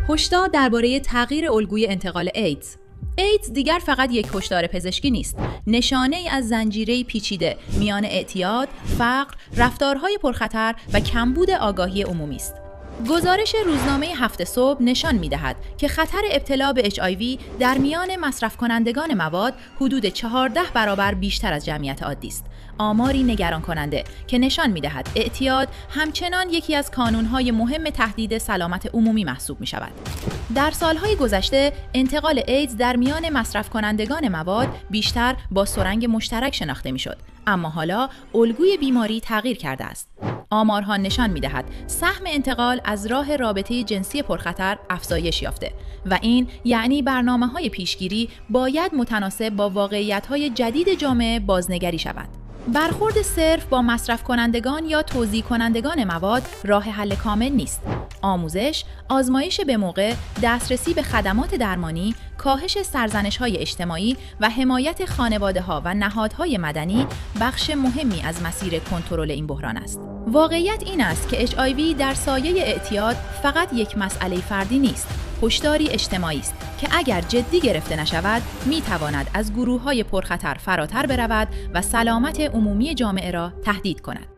هشدار درباره تغییر الگوی انتقال ایدز. ایدز دیگر فقط یک هشدار پزشکی نیست، نشانه ای از زنجیره پیچیده میان اعتیاد، فقر، رفتارهای پرخطر و کمبود آگاهی عمومی است. گزارش روزنامه هفت صبح نشان می‌دهد که خطر ابتلا به HIV در میان مصرف کنندگان مواد حدود 14 برابر بیشتر از جمعیت عادی است. آماری نگران کننده که نشان می‌دهد اعتیاد همچنان یکی از کانون‌های مهم تهدید سلامت عمومی محسوب می‌شود. در سالهای گذشته انتقال ایدز در میان مصرف کنندگان مواد بیشتر با سرنگ مشترک شناخته می‌شد، اما حالا الگوی بیماری تغییر کرده است. آمارها نشان می‌دهد سهم انتقال از راه رابطه جنسی پرخطر افزایش یافته و این یعنی برنامه‌های پیشگیری باید متناسب با واقعیت‌های جدید جامعه بازنگری شود. برخورد صرف با مصرف کنندگان یا توزیع کنندگان مواد راه حل کامل نیست. آموزش، آزمایش به موقع، دسترسی به خدمات درمانی، کاهش سرزنش‌های اجتماعی و حمایت خانواده‌ها و نهادهای مدنی بخش مهمی از مسیر کنترل این بحران است. واقعیت این است که HIV در سایه اعتیاد فقط یک مسئله فردی نیست، هشداری اجتماعی است که اگر جدی گرفته نشود می‌تواند از گروه‌های پرخطر فراتر برود و سلامت عمومی جامعه را تهدید کند.